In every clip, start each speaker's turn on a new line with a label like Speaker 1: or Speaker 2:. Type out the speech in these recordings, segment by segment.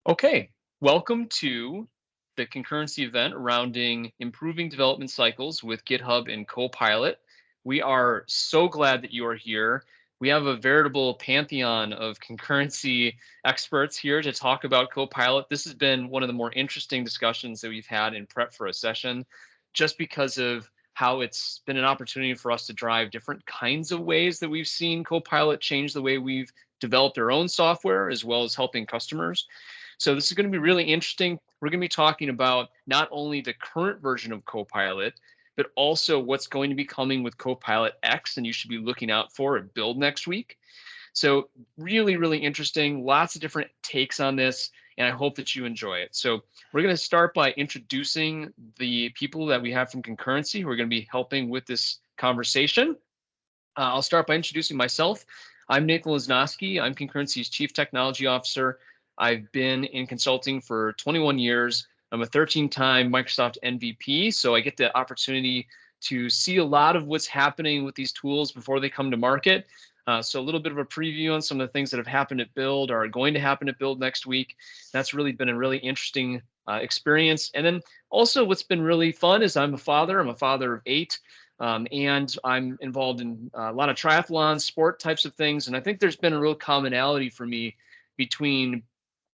Speaker 1: Okay, welcome to the concurrency event surrounding improving development cycles with GitHub and Copilot. We are so glad that you are here. We have a veritable pantheon of concurrency experts here to talk about Copilot. This has been one of the more interesting discussions that we've had in prep for a session, just because of how it's been an opportunity for us to drive different kinds of ways that we've seen Copilot change the way we've developed our own software, as well as helping customers. So this is going to be really interesting. We're going to be talking about not only the current version of Copilot, but also what's going to be coming with Copilot X, and you should be looking out for at Build next week. So really, really interesting. Lots of different takes on this, and I hope that you enjoy it. So we're going to start by introducing the people that we have from Concurrency who are going to be helping with this conversation. I'll start by introducing myself. I'm Nick Lesnowski. I'm Concurrency's Chief Technology Officer. I've been in consulting for 21 years. I'm a 13-time Microsoft MVP, so I get the opportunity to see a lot of what's happening with these tools before they come to market. So a little bit of a preview on some of the things that have happened at Build or are going to happen at Build next week. That's really been a really interesting experience. And then also what's been really fun is I'm a father. I'm a father of 8. And I'm involved in a lot of triathlon, sport types of things. And I think there's been a real commonality for me between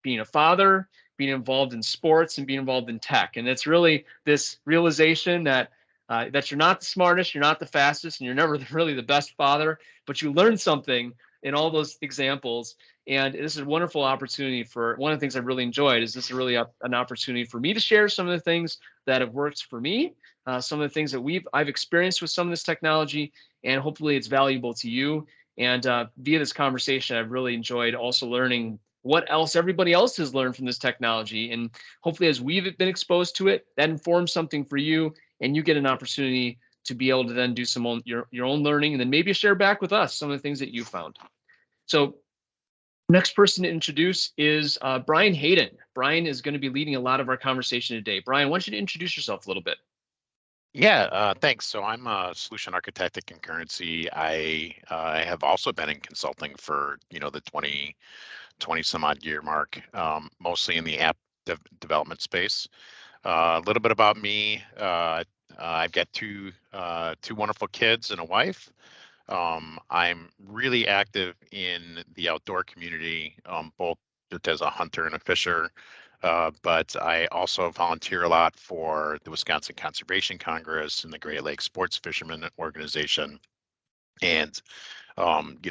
Speaker 1: being a father, being involved in sports, and being involved in tech. And it's really this realization that you're not the smartest, you're not the fastest, and you're never really the best father, but you learn something in all those examples. And this is a wonderful opportunity for one of the things I've really enjoyed is this is really an opportunity for me to share some of the things that have worked for me, some of the things that I've experienced with some of this technology, and hopefully it's valuable to you. And via this conversation, I've really enjoyed also learning what else everybody else has learned from this technology. And hopefully as we've been exposed to it, that informs something for you and you get an opportunity to be able to then do some your own learning and then maybe share back with us some of the things that you found. So next person to introduce is Brian Hayden. Brian is going to be leading a lot of our conversation today. Brian, why don't you introduce yourself a little bit?
Speaker 2: Yeah, thanks. So I'm a solution architect at Concurrency. I have also been in consulting for, the 20 some odd year mark, mostly in the app development space. A little bit about me. I've got two wonderful kids and a wife. I'm really active in the outdoor community, both just as a hunter and a fisher. But I also volunteer a lot for the Wisconsin Conservation Congress and the Great Lakes Sports Fishermen Organization. And,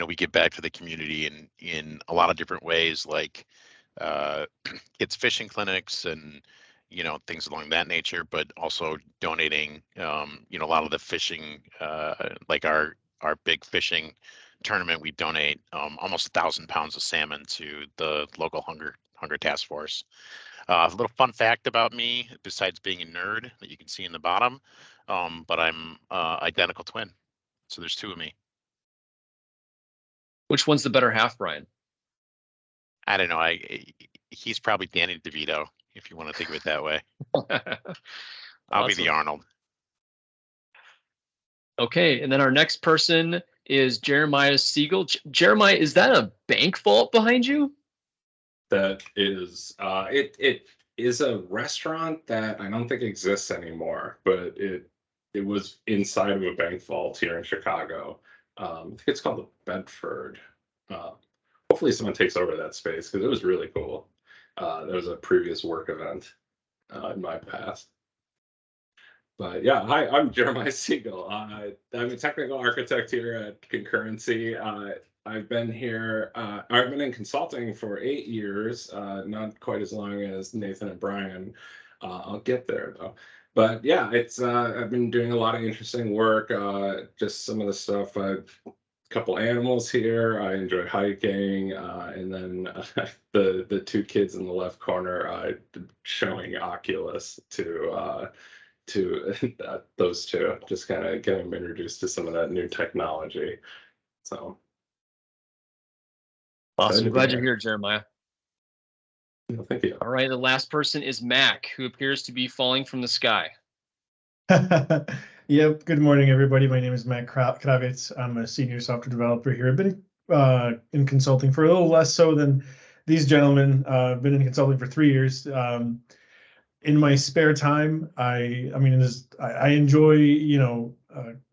Speaker 2: we give back to the community in a lot of different ways, like it's fishing clinics and, things along that nature, but also donating, a lot of the fishing, like our big fishing tournament, we donate almost 1,000 pounds of salmon to the local hunger task force. A little fun fact about me, besides being a nerd that you can see in the bottom, but I'm identical twin. So there's two of me.
Speaker 1: Which one's the better half, Brian?
Speaker 2: I don't know. He's probably Danny DeVito, if you want to think of it that way. I'll be the Arnold.
Speaker 1: Okay, and then our next person is Jeremiah Siegel. Jeremiah, is that a bank vault behind you?
Speaker 3: That is, it is a restaurant that I don't think exists anymore, but it was inside of a bank vault here in Chicago. I think it's called the Bedford. Hopefully someone takes over that space because it was really cool. There was a previous work event in my past. But yeah, hi, I'm Jeremiah Siegel. I'm a technical architect here at Concurrency. I've been here, I've been in consulting for 8 years, not quite as long as Nathan and Brian. I'll get there though. But yeah, I've been doing a lot of interesting work, just some of the stuff. Couple animals here. I enjoy hiking, and then the two kids in the left corner showing Oculus to those two, just kind of getting them introduced to some of that new technology. So
Speaker 1: awesome. Glad you're here, Jeremiah.
Speaker 3: No, thank you.
Speaker 1: All right, the last person is Mac, who appears to be falling from the sky.
Speaker 4: Yep. Good morning, everybody. My name is Matt Kravitz. I'm a senior software developer here. I've been in consulting for a little less so than these gentlemen. I've been in consulting for 3 years. In my spare time, I mean, I enjoy,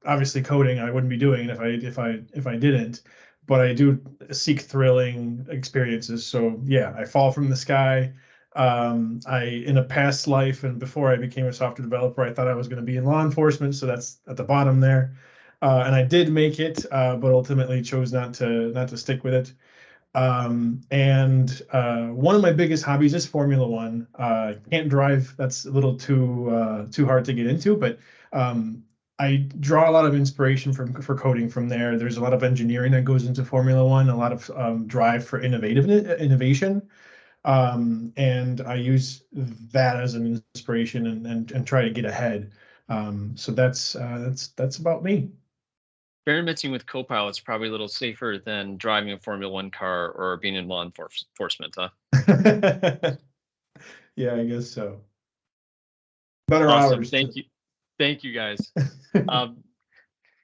Speaker 4: obviously coding. I wouldn't be doing it if I didn't, but I do seek thrilling experiences. So yeah, I fall from the sky. In a past life and before I became a software developer, I thought I was going to be in law enforcement. So that's at the bottom there. And I did make it, but ultimately chose not to stick with it. And one of my biggest hobbies is Formula One. Can't drive; that's a little too hard to get into. But I draw a lot of inspiration for coding from there. There's a lot of engineering that goes into Formula One, a lot of drive for innovation. And I use that as an inspiration and try to get ahead. So that's about me.
Speaker 1: Experimenting with Copilot is probably a little safer than driving a Formula One car or being in law enforcement, huh?
Speaker 4: Yeah, I guess so. Better
Speaker 1: Awesome.
Speaker 4: hours.
Speaker 1: Thank you guys.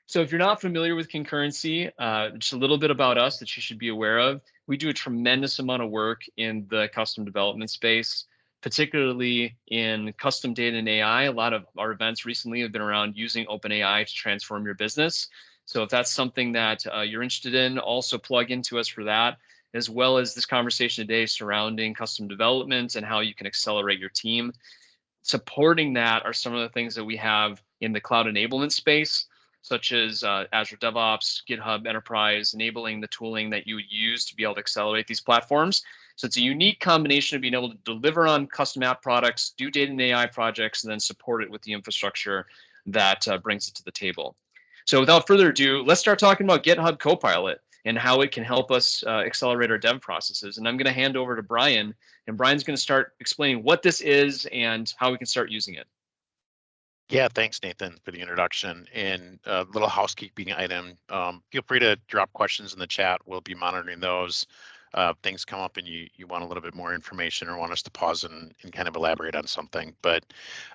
Speaker 1: So if you're not familiar with concurrency, just a little bit about us that you should be aware of. We do a tremendous amount of work in the custom development space, particularly in custom data and AI. A lot of our events recently have been around using OpenAI to transform your business. So if that's something that you're interested in, also plug into us for that, as well as this conversation today surrounding custom development and how you can accelerate your team. Supporting that are some of the things that we have in the cloud enablement space, such as Azure DevOps, GitHub Enterprise, enabling the tooling that you would use to be able to accelerate these platforms. So it's a unique combination of being able to deliver on custom app products, do data and AI projects, and then support it with the infrastructure that brings it to the table. So without further ado, let's start talking about GitHub Copilot and how it can help us accelerate our dev processes. And I'm going to hand over to Brian, and Brian's going to start explaining what this is and how we can start using it.
Speaker 2: Yeah, thanks, Nathan, for the introduction. And a little housekeeping item. Feel free to drop questions in the chat. We'll be monitoring those. Things come up and you want a little bit more information or want us to pause and kind of elaborate on something. But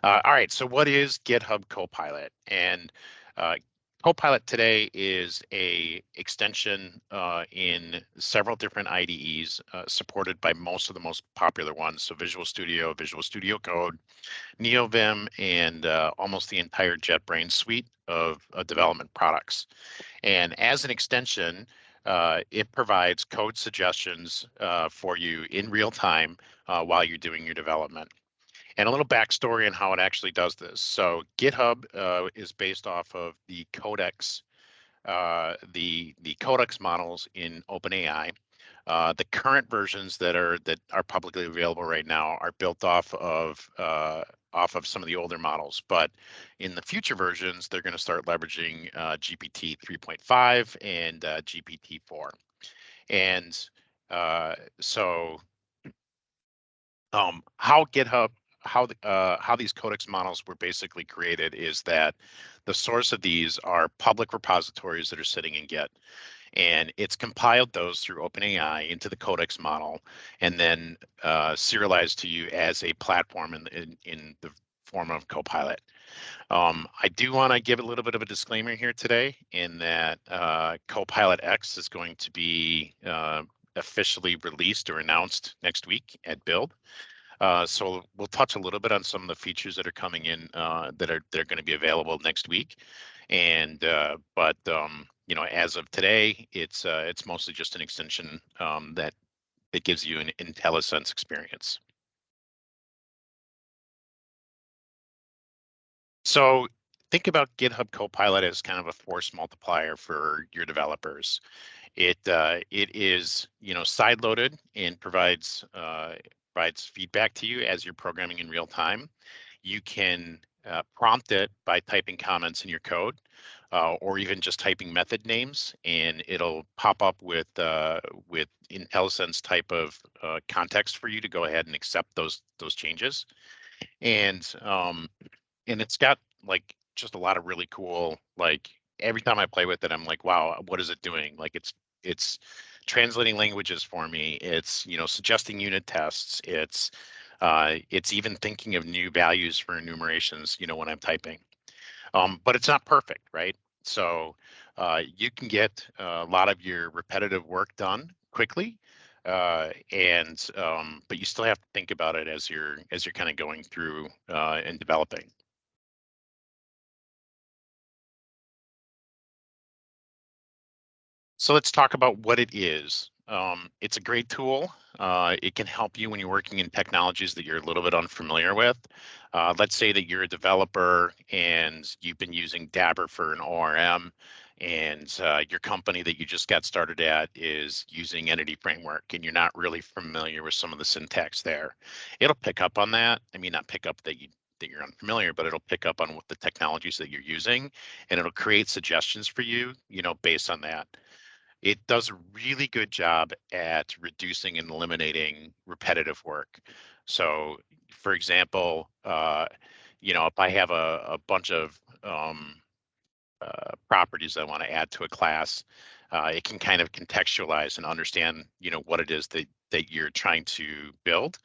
Speaker 2: all right, so what is GitHub Copilot? And Copilot today is a extension in several different IDEs supported by most of the most popular ones. So Visual Studio, Visual Studio Code, NeoVim, and almost the entire JetBrains suite of development products. And as an extension, it provides code suggestions for you in real time while you're doing your development. And a little backstory on how it actually does this. So GitHub is based off of the Codex, the Codex models in OpenAI. The current versions that are publicly available right now are built off of some of the older models, but in the future versions, they're going to start leveraging GPT 3.5 and GPT-4. And so how GitHub, how these Codex models were basically created is that the source of these are public repositories that are sitting in Git. And it's compiled those through OpenAI into the Codex model, and then serialized to you as a platform in the form of Copilot. I do want to give a little bit of a disclaimer here today in that Copilot X is going to be officially released or announced next week at Build. So we'll touch a little bit on some of the features that are coming in that are going to be available next week. And but you know, as of today, it's mostly just an extension that gives you an IntelliSense experience. So think about GitHub Copilot as kind of a force multiplier for your developers. It is, you know, side-loaded and provides feedback to you as you're programming in real time. You can prompt it by typing comments in your code, or even just typing method names, and it'll pop up with IntelliSense type of context for you to go ahead and accept those changes. And it's got like just a lot of really cool, like every time I play with it, I'm like, wow, what is it doing? Like it's translating languages for me. It's, you know, suggesting unit tests. It's even thinking of new values for enumerations, you know, when I'm typing. But it's not perfect, right? So you can get a lot of your repetitive work done quickly, But you still have to think about it as you're kind of going through and developing. So let's talk about what it is. It's a great tool. It can help you when you're working in technologies that you're a little bit unfamiliar with. Let's say that you're a developer and you've been using Dabber for an ORM, and your company that you just got started at is using Entity Framework, and you're not really familiar with some of the syntax there. It'll pick up on that. I mean, not pick up that you're unfamiliar, but it'll pick up on what the technologies that you're using, and it'll create suggestions for you, based on that. It does a really good job at reducing and eliminating repetitive work. So, for example, if I have a bunch of properties I want to add to a class, it can kind of contextualize and understand, what it is that you're trying to build,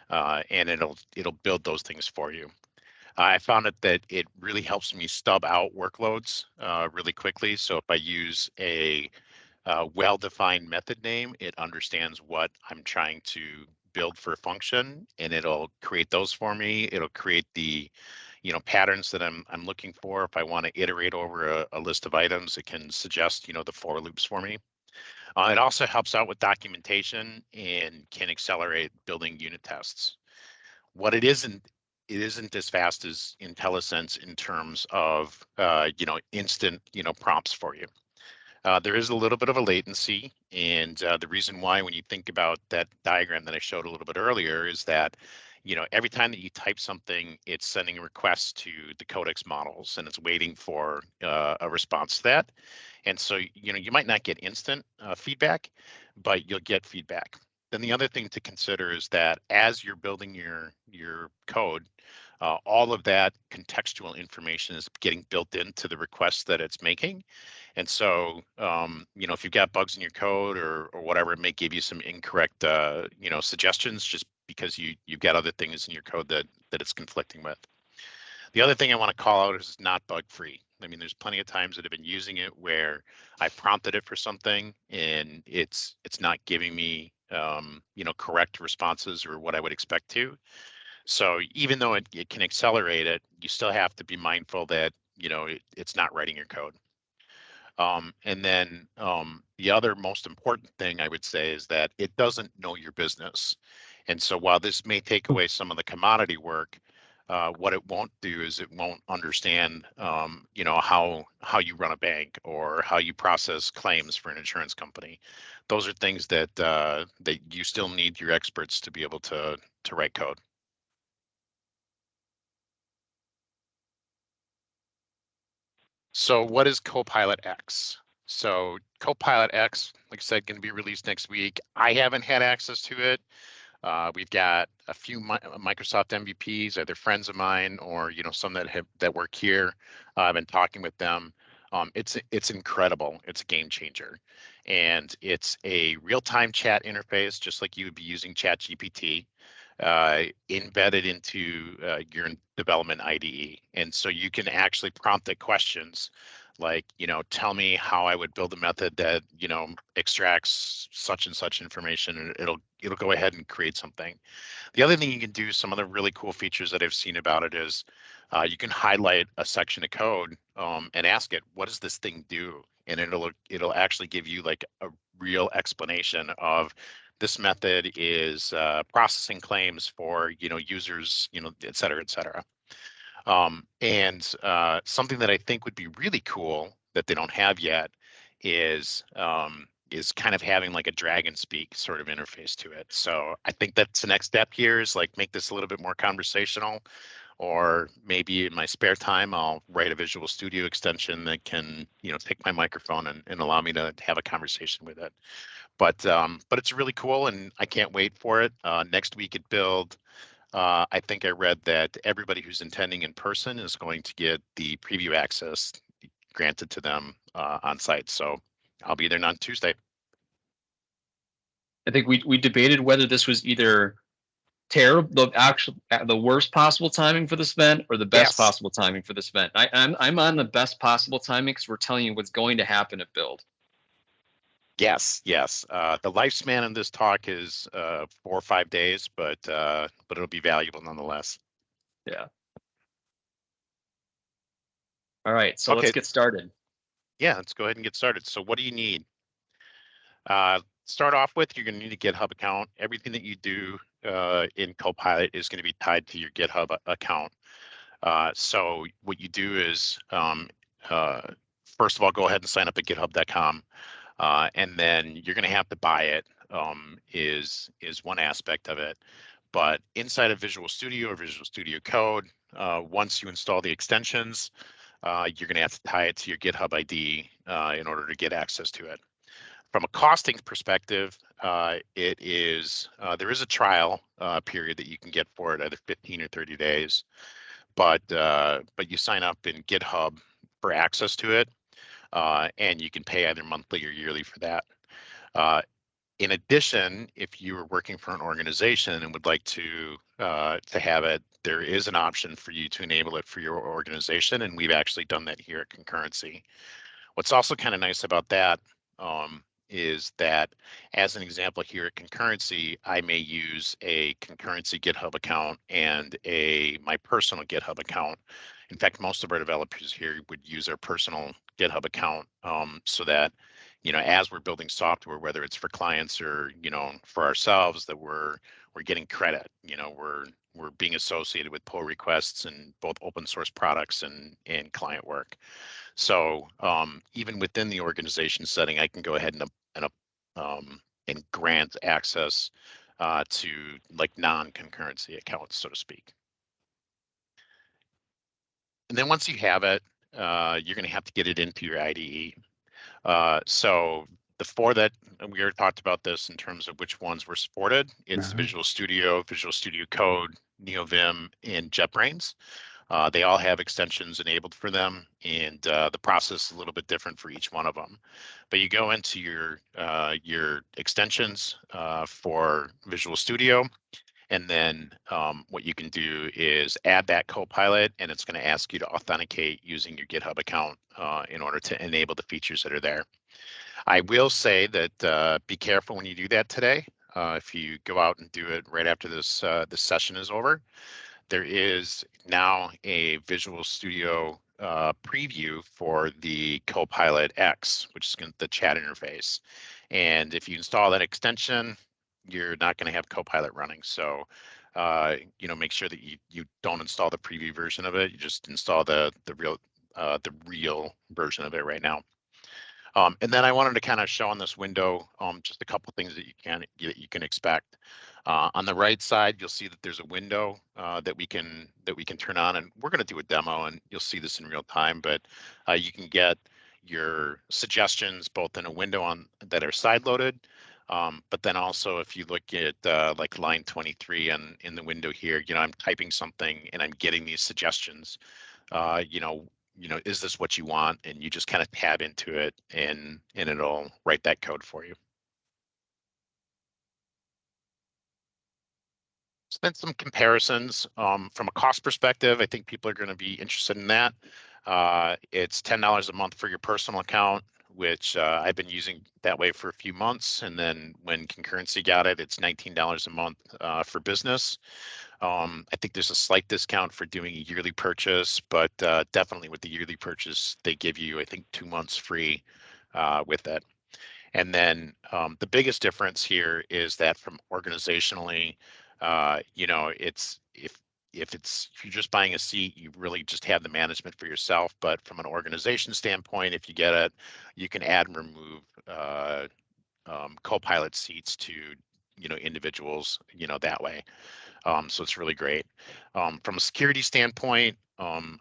Speaker 2: and it'll build those things for you. I found that it really helps me stub out workloads really quickly. So if I use a well-defined method name, it understands what I'm trying to build for a function, and it'll create those for me. It'll create the patterns that I'm looking for. If I want to iterate over a list of items, it can suggest the for loops for me. It also helps out with documentation and can accelerate building unit tests. What it isn't as fast as IntelliSense in terms of instant prompts for you. There is a little bit of a latency, and the reason why, when you think about that diagram that I showed a little bit earlier, is that every time that you type something, it's sending a request to the Codex models, and it's waiting for a response to that. And so you might not get instant feedback, but you'll get feedback. Then the other thing to consider is that as you're building your code, all of that contextual information is getting built into the requests that it's making. And so, if you've got bugs in your code or whatever, it may give you some incorrect, suggestions just because you've got other things in your code that it's conflicting with. The other thing I want to call out is it's not bug free. I mean, there's plenty of times that I've been using it where I prompted it for something and it's not giving me, correct responses or what I would expect to. So even though it can accelerate it, you still have to be mindful that, it's not writing your code. And then the other most important thing I would say is that it doesn't know your business. And so while this may take away some of the commodity work, what it won't do is it won't understand, how you run a bank or how you process claims for an insurance company. Those are things that that you still need your experts to be able to write code. So what is Copilot X? So Copilot X, like I said, going to be released next week. I haven't had access to it. We've got a few Microsoft MVPs, either friends of mine or some that work here. I've been talking with them. It's incredible. It's a game changer, and it's a real-time chat interface, just like you would be using ChatGPT, embedded into your development IDE. And so you can actually prompt it questions like, tell me how I would build a method that, extracts such and such information, and it'll go ahead and create something. The other thing you can do, some other really cool features that I've seen about it is you can highlight a section of code and ask it, what does this thing do? And it'll actually give you like a real explanation of this method is processing claims for users, et cetera, et cetera. And something that I think would be really cool that they don't have yet is kind of having like a dragon speak sort of interface to it. So I think that's the next step here, is like make this a little bit more conversational, or maybe in my spare time I'll write a Visual Studio extension that can take my microphone and allow me to have a conversation with it. But it's really cool, and I can't wait for it. Next week at Build, I think I read that everybody who's attending in person is going to get the preview access granted to them on site. So I'll be there on Tuesday.
Speaker 1: I think we debated whether this was either terrible, the worst possible timing for this event, or the best possible timing for this event. I'm on the best possible timing because we're telling you what's going to happen at Build.
Speaker 2: Yes, yes. The lifespan of this talk is 4 or 5 days, but it'll be valuable nonetheless.
Speaker 1: Yeah. All right, so
Speaker 2: Okay.
Speaker 1: let's get started.
Speaker 2: Yeah, let's go ahead and get started. So what do you need? Start off with, you're going to need a GitHub account. Everything that you do in Copilot is going to be tied to your GitHub account. So what you do is, first of all, go ahead and sign up at github.com. And then you're going to have to buy it, is one aspect of it. But inside of Visual Studio or Visual Studio Code, once you install the extensions, you're going to have to tie it to your GitHub ID in order to get access to it. From a costing perspective, there is a trial period that you can get for it, either 15 or 30 days. But you sign up in GitHub for access to it, and you can pay either monthly or yearly for that. In addition, if you are working for an organization and would like to have it, there is an option for you to enable it for your organization, and we've actually done that here at Concurrency. What's also kind of nice about that is that, as an example here at Concurrency, I may use a Concurrency GitHub account and my personal GitHub account. In fact, most of our developers here would use their personal GitHub account so that, as we're building software, whether it's for clients or, for ourselves, that we're getting credit. We're being associated with pull requests and both open source products and client work. So even within the organization setting, I can go ahead and grant access to like non-concurrency accounts, so to speak. And then once you have it, you're going to have to get it into your IDE. So the four that we already talked about this in terms of which ones were supported, it's Visual Studio, Visual Studio Code, NeoVim, and JetBrains. They all have extensions enabled for them, and the process is a little bit different for each one of them. But you go into your extensions for Visual Studio, and then what you can do is add that Copilot, and it's going to ask you to authenticate using your GitHub account in order to enable the features that are there. I will say that be careful when you do that today. If you go out and do it right after this session is over, there is now a Visual Studio preview for the Copilot X, which is the chat interface. And if you install that extension, you're not going to have Copilot running. So, make sure that you don't install the preview version of it. You just install the real version of it right now. And then I wanted to kind of show on this window just a couple things that you can expect. On the right side, you'll see that there's a window that we can turn on, and we're going to do a demo, and you'll see this in real time. But you can get your suggestions both in a window that are side loaded, but then also if you look at like line 23 in the window here, I'm typing something and I'm getting these suggestions. Is this what you want? And you just kind of tab into it and it'll write that code for you. So then some comparisons from a cost perspective. I think people are going to be interested in that. It's $10 a month for your personal account, which I've been using that way for a few months. And then when Concurrency got it, it's $19 a month for business. I think there's a slight discount for doing a yearly purchase, but definitely with the yearly purchase, they give you, I think, 2 months free with it. And then the biggest difference here is that from organizationally, it's if you're just buying a seat, you really just have the management for yourself. But from an organization standpoint, if you get it, you can add and remove Copilot seats to individuals that way. So it's really great. From a security standpoint,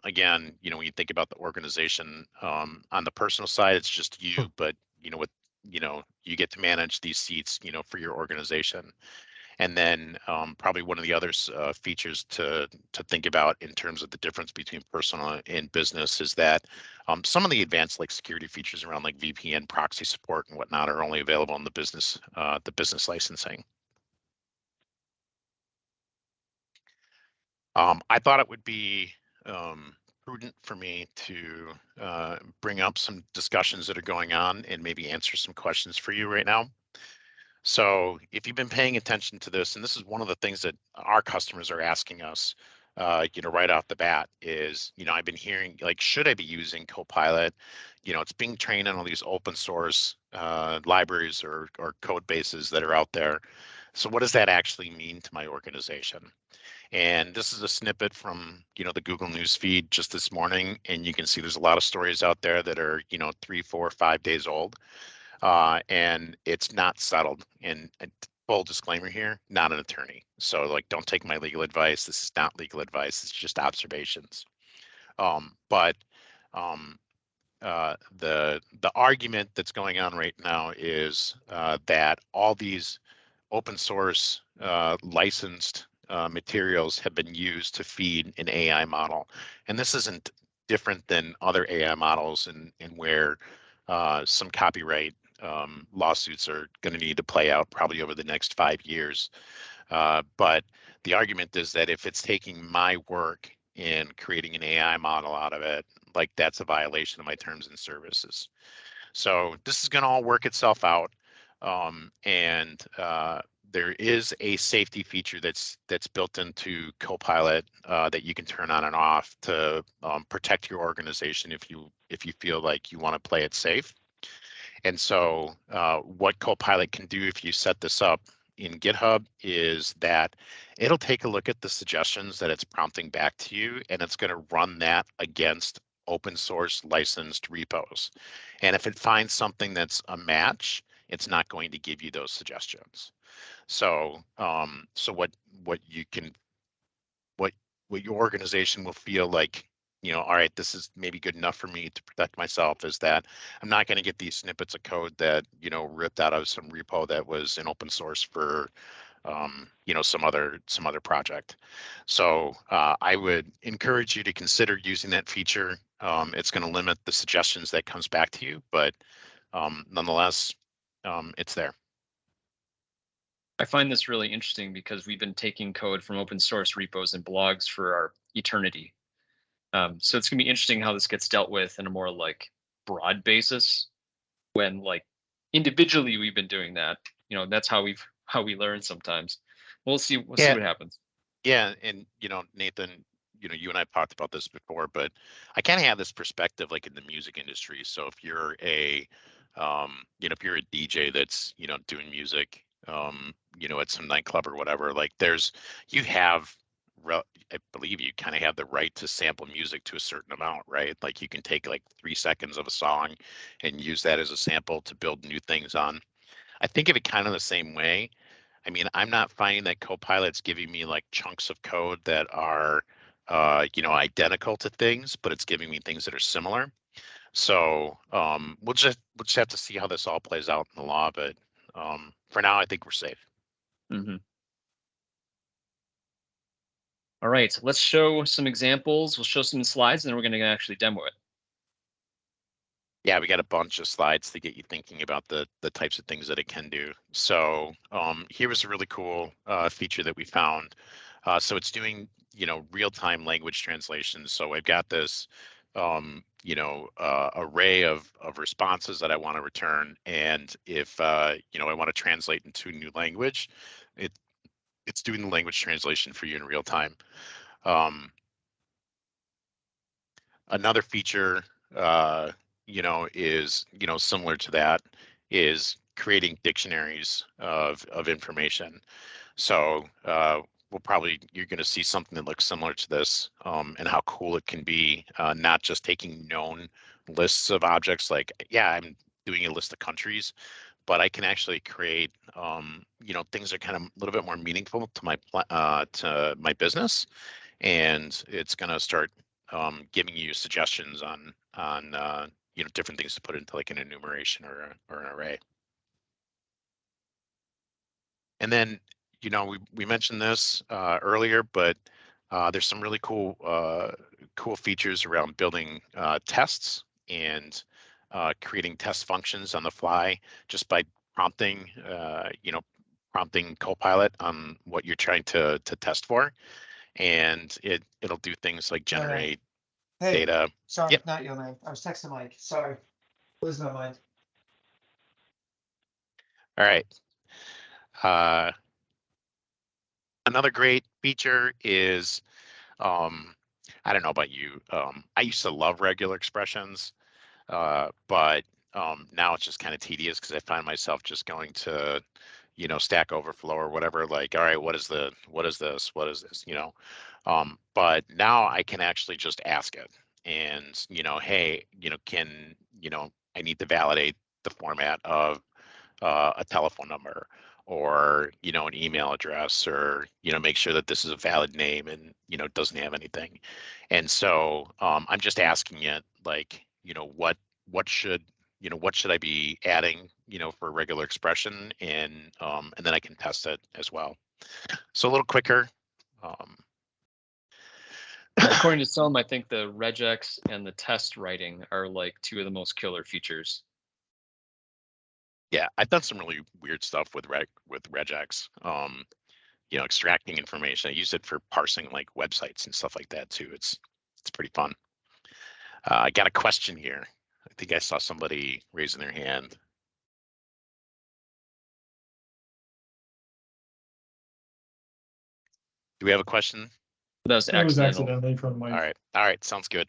Speaker 2: again, when you think about the organization, on the personal side, it's just you, but you get to manage these seats, for your organization. And then probably one of the other features to think about in terms of the difference between personal and business is that some of the advanced like security features around like VPN proxy support and whatnot are only available in the business licensing. I thought it would be prudent for me to bring up some discussions that are going on and maybe answer some questions for you right now. So if you've been paying attention to this, and this is one of the things that our customers are asking us, right off the bat is, I've been hearing like, should I be using Copilot? It's being trained on all these open source libraries or code bases that are out there. So what does that actually mean to my organization? And this is a snippet from, the Google News feed just this morning. And you can see there's a lot of stories out there that are, 3, 4, 5 days old. And it's not settled. And full disclaimer here, not an attorney. So like, don't take my legal advice. This is not legal advice. It's just observations. But the argument that's going on right now is that all these open source licensed materials have been used to feed an AI model. And this isn't different than other AI models and where some copyright lawsuits are going to need to play out probably over the next 5 years. But the argument is that if it's taking my work and creating an AI model out of it, like that's a violation of my terms and services. So this is going to all work itself out. And there is a safety feature that's built into Copilot that you can turn on and off to protect your organization if you feel like you want to play it safe. And so what Copilot can do if you set this up in GitHub is that it'll take a look at the suggestions that it's prompting back to you, and it's going to run that against open source licensed repos. And if it finds something that's a match, it's not going to give you those suggestions. So what your organization will feel like, all right, this is maybe good enough for me to protect myself, is that I'm not going to get these snippets of code that, ripped out of some repo that was in open source for, some other project. So I would encourage you to consider using that feature. It's going to limit the suggestions that comes back to you, but nonetheless, it's there.
Speaker 1: I find this really interesting because we've been taking code from open source repos and blogs for our eternity. So it's gonna be interesting how this gets dealt with in a more like broad basis when like individually we've been doing that. That's how we learn sometimes. We'll see what happens.
Speaker 2: Yeah, and Nathan, you and I have talked about this before, but I kind of have this perspective like in the music industry. So if you're a if you're a DJ that's doing music at some nightclub or whatever, like I believe you kind of have the right to sample music to a certain amount, right? Like you can take like 3 seconds of a song and use that as a sample to build new things on. I think of it kind of the same way. I mean, I'm not finding that Copilot's giving me like chunks of code that are, identical to things, but it's giving me things that are similar. So we'll just have to see how this all plays out in the law. But for now, I think we're safe.
Speaker 1: Mm-hmm. All right, let's show some examples. We'll show some slides, and then we're going to actually demo it.
Speaker 2: Yeah, we got a bunch of slides to get you thinking about the types of things that it can do. So here was a really cool feature that we found. So it's doing, real-time language translation. So I've got this, array of responses that I want to return. And if, I want to translate into a new language, it's doing the language translation for you in real time. Another feature, is, similar to that, is creating dictionaries of information. So you're going to see something that looks similar to this, and how cool it can be, not just taking known lists of objects like, yeah, I'm doing a list of countries, but I can actually create, things that are kind of a little bit more meaningful to my business, and it's going to start giving you suggestions on different things to put into like an enumeration or an array. And then we mentioned this earlier, but there's some really cool features around building tests and creating test functions on the fly just by prompting Copilot on what you're trying to test for, and it'll do things like generate
Speaker 5: Hey,
Speaker 2: data.
Speaker 5: sorry,
Speaker 2: Yep.
Speaker 5: not your name. I was texting Mike. Sorry. Losing my mind.
Speaker 2: All right. Another great feature is, I don't know about you. I used to love regular expressions, but now it's just kind of tedious because I find myself just going to, Stack Overflow or whatever. Like, all right, what is this? What is this? But now I can actually just ask it, and hey, I need to validate the format of a telephone number, or an email address, or make sure that this is a valid name and doesn't have anything. And so I'm just asking it, like, what should I be adding for a regular expression, and then I can test it as well. So a little quicker.
Speaker 1: According to some, I think the regex and the test writing are like two of the most killer features.
Speaker 2: Yeah, I've done some really weird stuff with regex. Extracting information. I use it for parsing like websites and stuff like that too. It's pretty fun. I got a question here. I think I saw somebody raising their hand. Do we have a question?
Speaker 1: That was
Speaker 4: It was
Speaker 1: accidental.
Speaker 4: accidentally from Mike.
Speaker 2: All right, sounds good.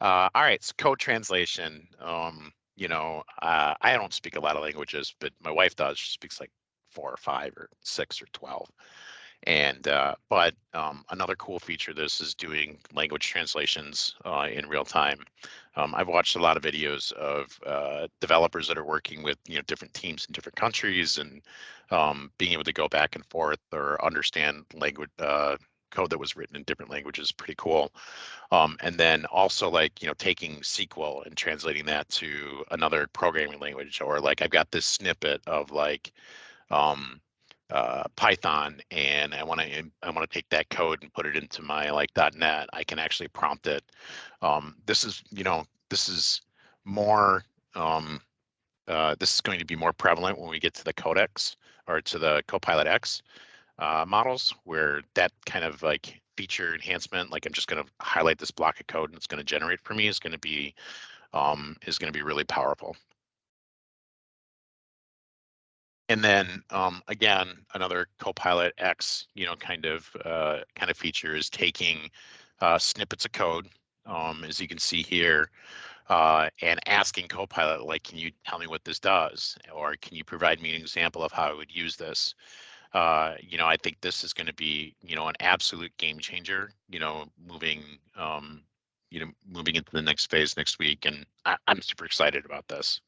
Speaker 2: All right, so code translation. I don't speak a lot of languages, but my wife does. She speaks like 4 or 5 or 6 or 12. And but another cool feature of this is doing language translations in real time. I've watched a lot of videos of developers that are working with different teams in different countries, and being able to go back and forth or understand language code that was written in different languages. Pretty cool. And then also, like, taking SQL and translating that to another programming language, or like I've got this snippet of like Python, and I want to take that code and put it into my like .NET. I can actually prompt it. This is more. This is going to be more prevalent when we get to the Codex or to the Copilot X models, where that kind of like feature enhancement, like I'm just going to highlight this block of code and it's going to generate for me, is going to be really powerful. And then again, another Copilot X, kind of feature is taking snippets of code, as you can see here, and asking Copilot, like, can you tell me what this does, or can you provide me an example of how I would use this? I think this is going to be, an absolute game changer. Moving into the next phase next week, and I'm super excited about this.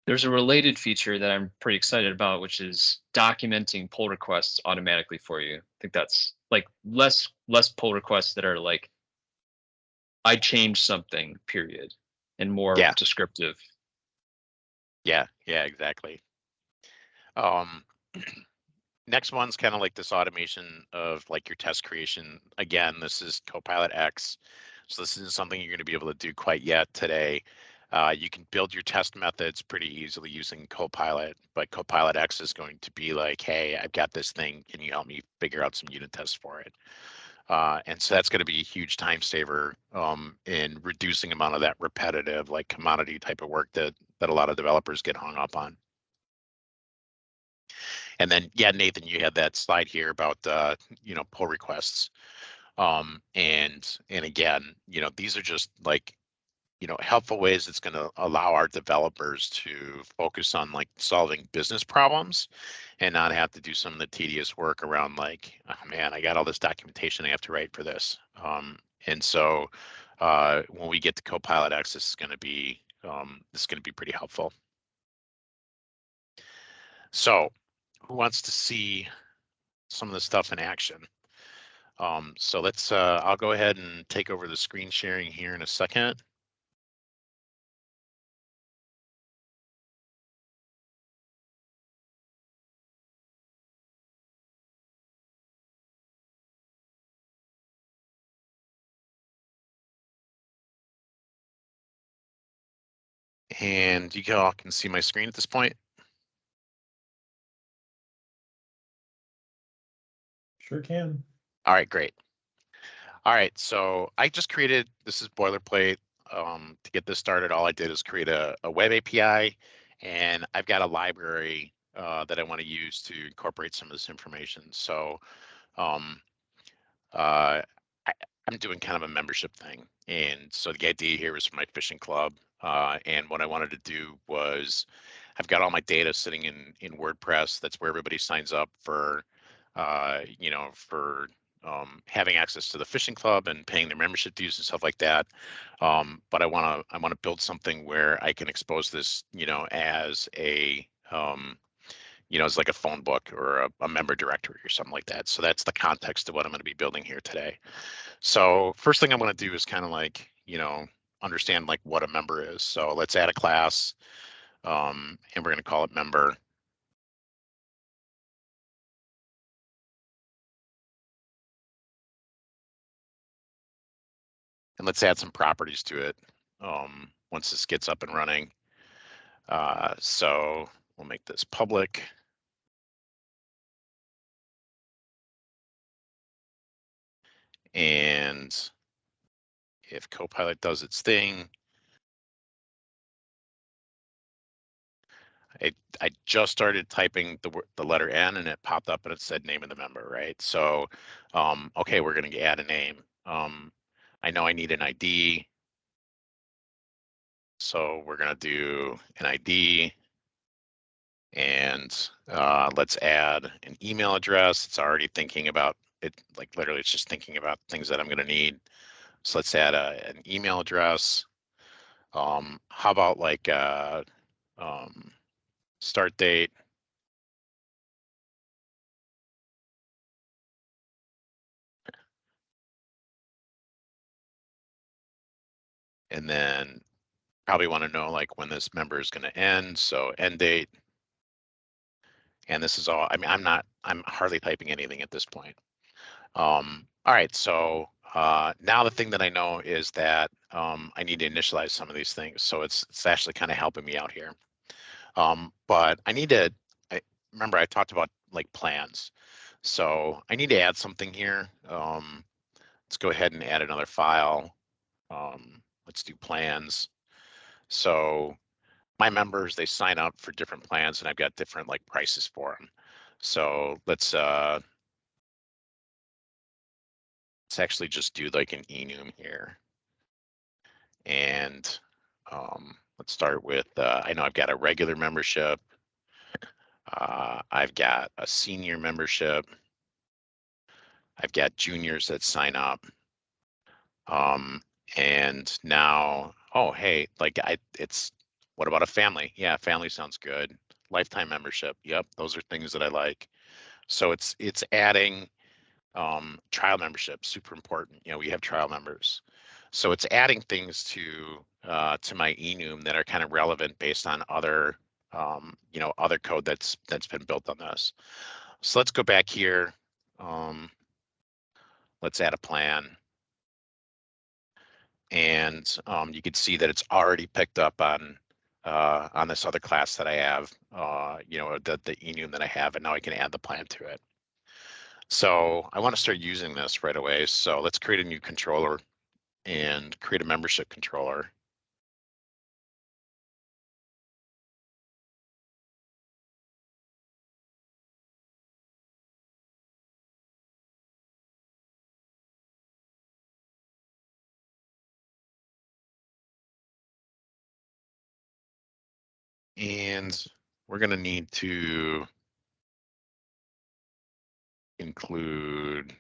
Speaker 1: There's a related feature that I'm pretty excited about, which is documenting pull requests automatically for you. I think that's like less pull requests that are like, I changed something, period, and more descriptive.
Speaker 2: Yeah, exactly. Next one's kind of like this automation of like your test creation. Again, this is Copilot X. So this isn't something you're going to be able to do quite yet today. You can build your test methods pretty easily using Copilot, but Copilot X is going to be like, hey, I've got this thing. Can you help me figure out some unit tests for it? And so that's going to be a huge time saver in reducing amount of that repetitive, like commodity type of work that a lot of developers get hung up on. And then, yeah, Nathan, you had that slide here about pull requests. And again, these are just like, helpful ways it's going to allow our developers to focus on like solving business problems and not have to do some of the tedious work around like, oh man, I got all this documentation I have to write for this. And so when we get to Copilot X, this is going to be pretty helpful. So who wants to see some of the stuff in action? So let's, I'll go ahead and take over the screen sharing here in a second. And you all can see my screen at this point.
Speaker 4: Sure can.
Speaker 2: All right, great. All right, so I just created, this is boilerplate. To get this started, all I did is create a web API, and I've got a library that I want to use to incorporate some of this information. So I'm doing kind of a membership thing. And so the idea here was for my fishing club. And what I wanted to do was, I've got all my data sitting in WordPress. That's where everybody signs up for, for having access to the fishing club and paying their membership dues and stuff like that. But I want to build something where I can expose this, as a as like a phone book or a member directory or something like that. So that's the context of what I'm going to be building here today. So first thing I'm going to do is kind of like, understand like what a member is. So let's add a class, and we're going to call it member. And let's add some properties to it once this gets up and running. So we'll make this public. And if Copilot does its thing, I just started typing the letter N and it popped up and it said name of the member, right? So, okay, we're going to add a name. I know I need an ID. So we're going to do an ID. And let's add an email address. It's already thinking about it, like literally it's just thinking about things that I'm going to need. So let's add an email address. How about like start date? And then probably want to know like when this member is going to end. So end date. And this is all, I mean, I'm hardly typing anything at this point. All right, so now the thing that I know is that I need to initialize some of these things. So it's actually kind of helping me out here. But I need to, remember I talked about like plans. So I need to add something here. Let's go ahead and add another file. Let's do plans. So my members, they sign up for different plans and I've got different like prices for them. So let's actually just do like an enum here. And let's start with, I know I've got a regular membership. I've got a senior membership. I've got juniors that sign up. And now, oh, hey, like what about a family? Yeah, family sounds good. Lifetime membership. Yep, those are things that I like. So it's adding trial membership, super important. We have trial members. So it's adding things to my enum that are kind of relevant based on other other code that's been built on this. So let's go back here. Let's add a plan. And you can see that it's already picked up on this other class that I have, the enum that I have, and now I can add the plan to it. So I want to start using this right away. So let's create a new controller and create a membership controller. And we're going to need to include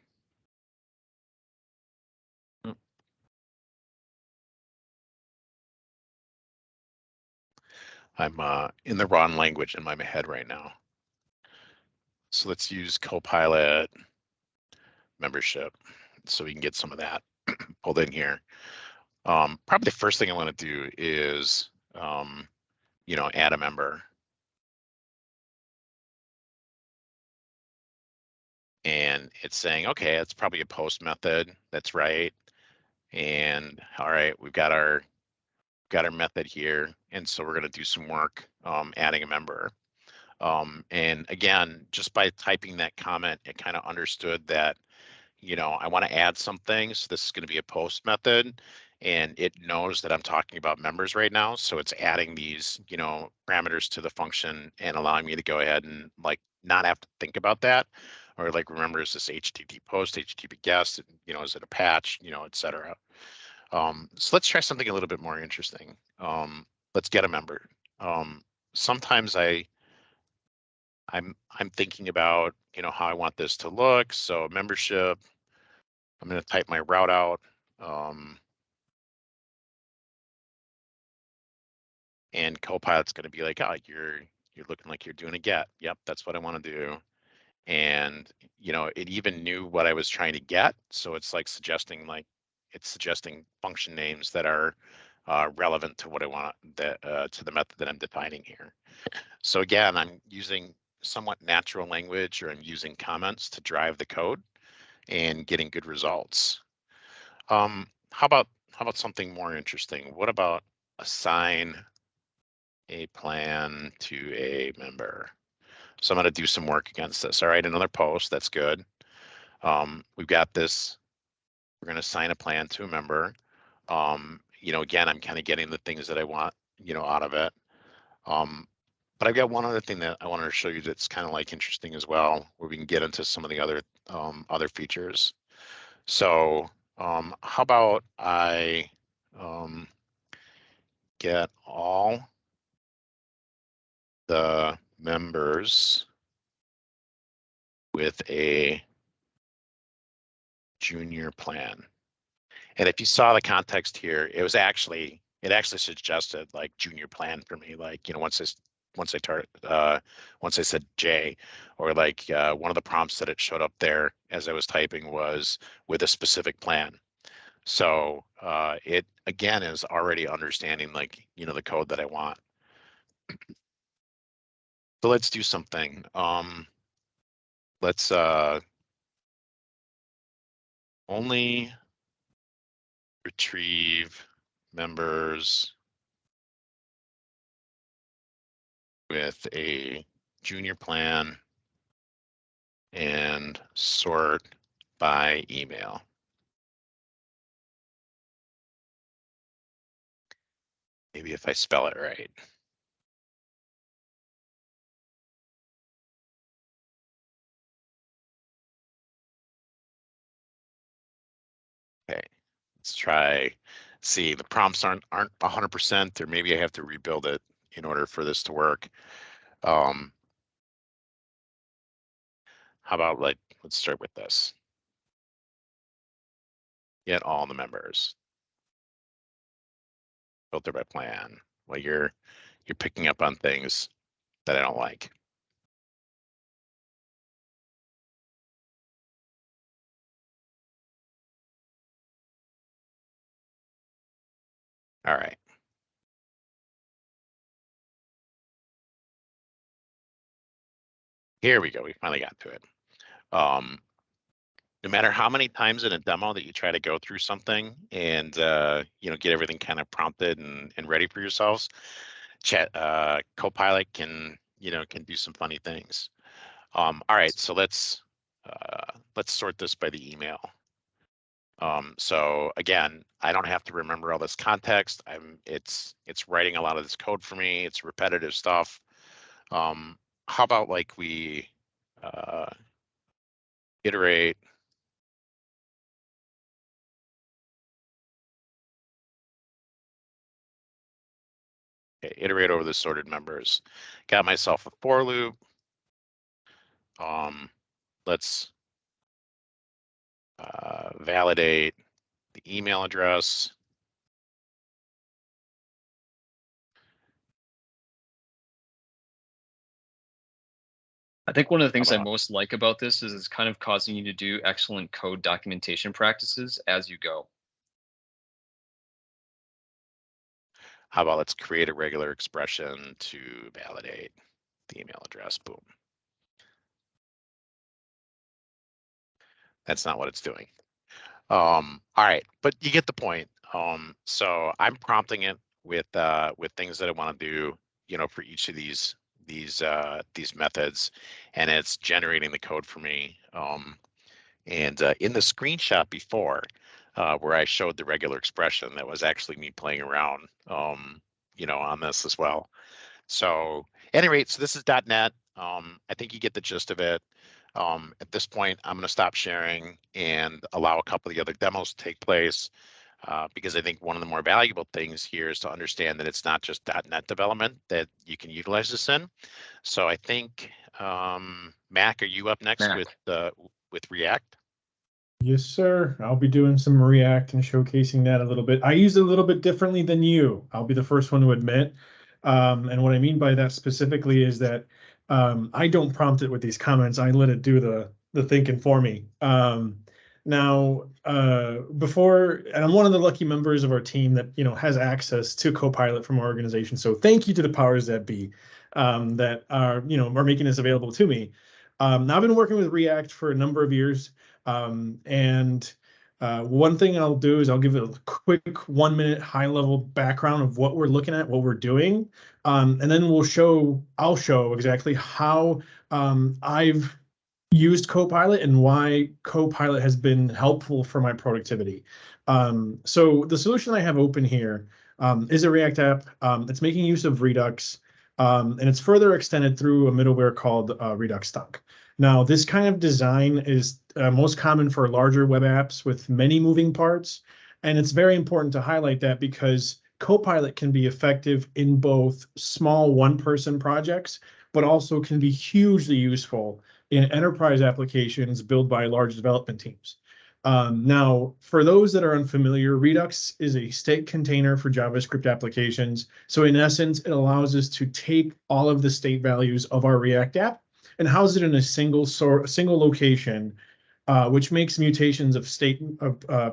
Speaker 2: I'm in the wrong language in my head right now. So let's use Copilot membership so we can get some of that pulled in here. Probably the first thing I want to do is, add a member. And it's saying, okay, it's probably a post method. That's right. And all right, we've got our method here. And so we're going to do some work adding a member. And again, just by typing that comment, it kind of understood that, I want to add something. So this is going to be a post method, and it knows that I'm talking about members right now. So it's adding these, parameters to the function and allowing me to go ahead and like not have to think about that, or like remember, is this HTTP post, HTTP guest, is it a patch, et cetera. So let's try something a little bit more interesting. Let's get a member. Sometimes I'm thinking about, how I want this to look. So membership, I'm going to type my route out. And Copilot's going to be like, oh, you're looking like you're doing a get. Yep, that's what I want to do. And it even knew what I was trying to get. So it's like suggesting function names that are relevant to what I want, to the method that I'm defining here. So again, I'm using somewhat natural language, or I'm using comments to drive the code and getting good results. How about something more interesting? What about assign a plan to a member? So I'm going to do some work against this. All right, another post. That's good. We've got this. We're going to assign a plan to a member. Again, I'm kind of getting the things that I want, out of it. But I've got one other thing that I wanted to show you that's kind of like interesting as well, where we can get into some of the other features. So how about I get all the members with a junior plan. And if you saw the context here, it actually suggested like junior plan for me. Like, once I said J, or like one of the prompts that it showed up there as I was typing was with a specific plan. So it again is already understanding like, the code that I want. So let's do something. Let's only retrieve members with a junior plan and sort by email. Maybe if I spell it right. Okay, let's try. See, the prompts aren't 100%, or maybe I have to rebuild it in order for this to work. How about let's start with this. Get all the members. Filter by plan. Well, you're picking up on things that I don't like. All right. Here we go. We finally got to it. No matter how many times in a demo that you try to go through something and get everything kind of prompted and ready for yourselves, Copilot can do some funny things. All right, so let's sort this by the email. So again, I don't have to remember all this context. It's writing a lot of this code for me. It's repetitive stuff. How about like we iterate. Okay, iterate over the sorted members. Got myself a for loop. Let's validate the email address.
Speaker 1: I think one of the things I most like about this is it's kind of causing you to do excellent code documentation practices as you go.
Speaker 2: How about let's create a regular expression to validate the email address. Boom. That's not what it's doing. All right, but you get the point. So I'm prompting it with things that I want to do, for each of these methods, and it's generating the code for me. And in the screenshot before, where I showed the regular expression, that was actually me playing around, on this as well. So at any rate, so this is .NET. I think you get the gist of it. At this point, I'm going to stop sharing and allow a couple of the other demos to take place, because I think one of the more valuable things here is to understand that it's not just .NET development that you can utilize this in. So I think, Mac, are you up next
Speaker 1: Mac.
Speaker 2: with React?
Speaker 4: Yes, sir. I'll be doing some React and showcasing that a little bit. I use it a little bit differently than you. I'll be the first one to admit. And what I mean by that specifically is that I don't prompt it with these comments. I let it do the thinking for me. Now, before, and I'm one of the lucky members of our team that has access to Copilot from our organization. So thank you to the powers that be that are making this available to me. Now I've been working with React for a number of years. And one thing I'll do is I'll give it a quick 1 minute high level background of what we're looking at, what we're doing. And then I'll show exactly how I've used Copilot and why Copilot has been helpful for my productivity. So the solution I have open here is a React app. It's making use of Redux, and it's further extended through a middleware called Redux Thunk. Now, this kind of design is most common for larger web apps with many moving parts. And it's very important to highlight that because Copilot can be effective in both small one-person projects, but also can be hugely useful in enterprise applications built by large development teams. Now, for those that are unfamiliar, Redux is a state container for JavaScript applications. So in essence, it allows us to take all of the state values of our React app and house it in a single location, which makes mutations of state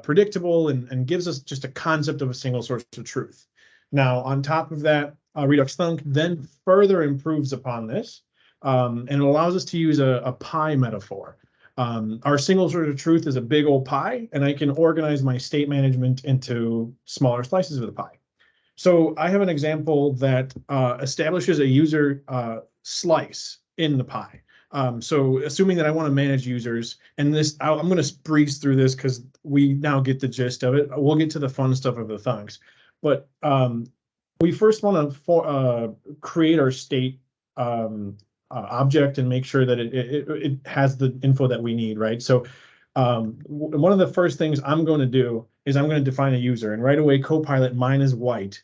Speaker 4: predictable and gives us just a concept of a single source of truth. Now, on top of that, Redux Thunk then further improves upon this, and it allows us to use a pie metaphor. Our single source of truth is a big old pie, and I can organize my state management into smaller slices of the pie. So I have an example that establishes a user slice in the pie. So assuming that I want to manage users, and I'm going to breeze through this because we now get the gist of it. We'll get to the fun stuff of the thunks. But we first want to create our state object and make sure that it has the info that we need, right? So one of the first things I'm going to do is I'm going to define a user, and right away Copilot, mine is white.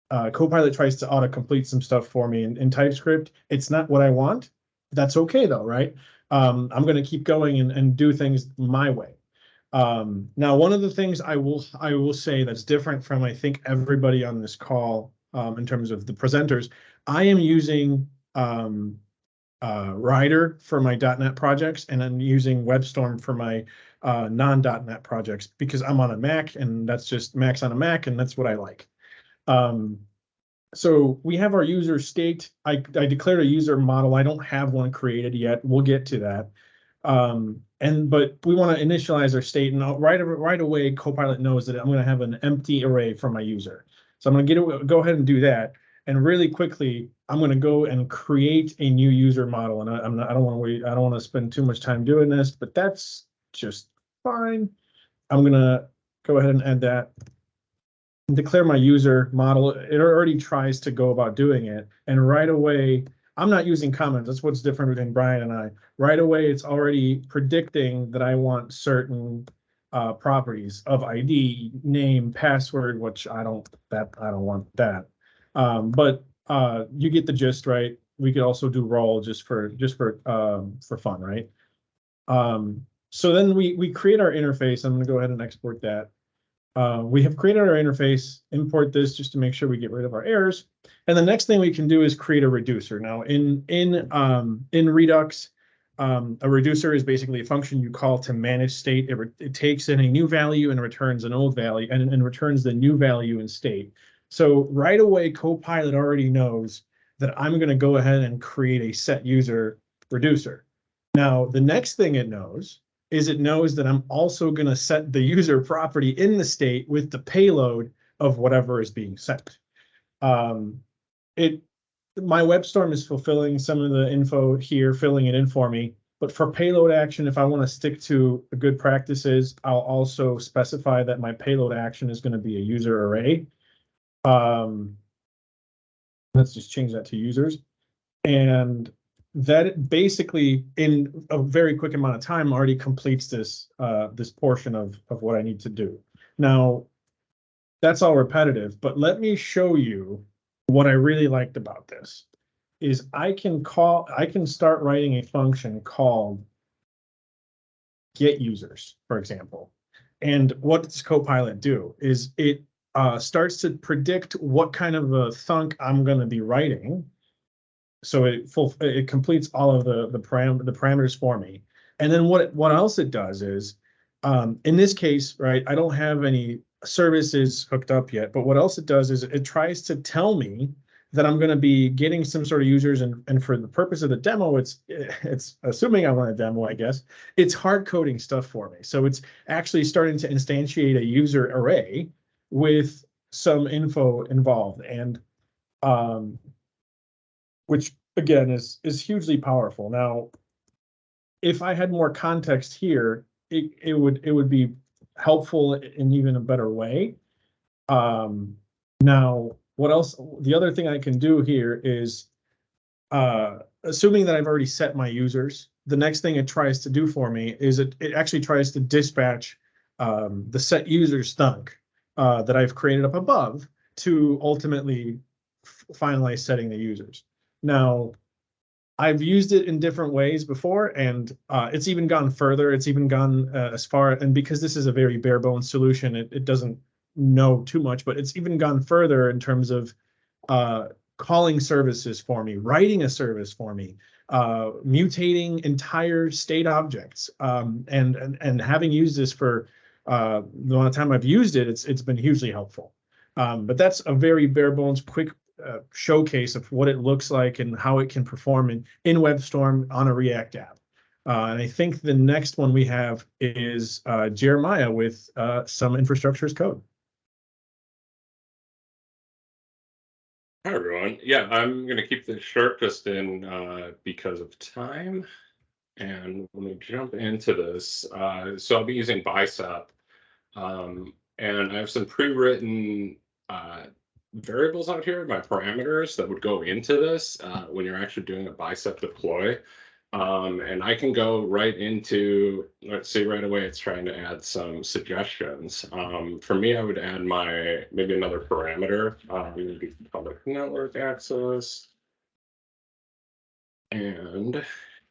Speaker 4: Copilot tries to autocomplete some stuff for me in TypeScript. It's not what I want. That's okay though, right? I'm going to keep going and do things my way. Now, one of the things I will say that's different from I think everybody on this call in terms of the presenters, I am using Rider for my .NET projects, and I'm using WebStorm for my non-.NET projects because I'm on a Mac, and that's just Mac's on a Mac, and that's what I like. So we have our user state. I declared a user model. I don't have one created yet. We'll get to that. But we want to initialize our state, and right away, Copilot knows that I'm going to have an empty array for my user. So I'm going to go ahead and do that. And really quickly, I'm going to go and create a new user model. And I don't want to spend too much time doing this, but that's just fine. I'm going to go ahead and add that. Declare my user model. It already tries to go about doing it. And right away, I'm not using comments. That's what's different between Brian and I. Right away, it's already predicting that I want certain properties of ID, name, password, which I don't want that. But you get the gist, right? We could also do role just for fun, right? So then we create our interface. I'm going to go ahead and export that. We have created our interface, import this just to make sure we get rid of our errors. And the next thing we can do is create a reducer. Now in Redux, a reducer is basically a function you call to manage state. It takes in a new value and returns an old value and returns the new value in state. So right away, Copilot already knows that I'm going to go ahead and create a set user reducer. Now, the next thing it knows is it knows that I'm also going to set the user property in the state with the payload of whatever is being set. My WebStorm is fulfilling some of the info here, filling it in for me. But for payload action, if I want to stick to the good practices, I'll also specify that my payload action is going to be a user array. Let's just change that to users. And that basically, in a very quick amount of time, already completes this this portion of what I need to do. Now, that's all repetitive, but let me show you what I really liked about this. Is I can start writing a function called get users, for example. And what does Copilot do? Is it starts to predict what kind of a thunk I'm going to be writing. So it completes all of the parameters for me. And then what else it does is, in this case, right, I don't have any services hooked up yet, but what else it does is it tries to tell me that I'm going to be getting some sort of users, and for the purpose of the demo, it's assuming I want a demo, I guess, it's hard coding stuff for me. So it's actually starting to instantiate a user array with some info involved, and which again is hugely powerful. Now, if I had more context here, it would be helpful in even a better way. Now, what else? The other thing I can do here is, assuming that I've already set my users, the next thing it tries to do for me is it actually tries to dispatch the set users thunk that I've created up above to ultimately finalize setting the users. Now, I've used it in different ways before, and it's even gone further. It's even gone as far, and because this is a very bare bones solution, it doesn't know too much, but it's even gone further in terms of calling services for me, writing a service for me, mutating entire state objects, and having used this for the amount of time I've used it, it's been hugely helpful. But that's a very bare bones, quick showcase of what it looks like and how it can perform in WebStorm on a React app. And I think the next one we have is Jeremiah with some infrastructure as code.
Speaker 3: Hi, everyone. Yeah, I'm going to keep this short just in because of time. And when we jump into this, so I'll be using Bicep. And I have some pre-written variables out here, my parameters that would go into this when you're actually doing a Bicep deploy. And I can go right into, let's see, right away it's trying to add some suggestions. For me, I would add maybe another parameter, maybe public network access. And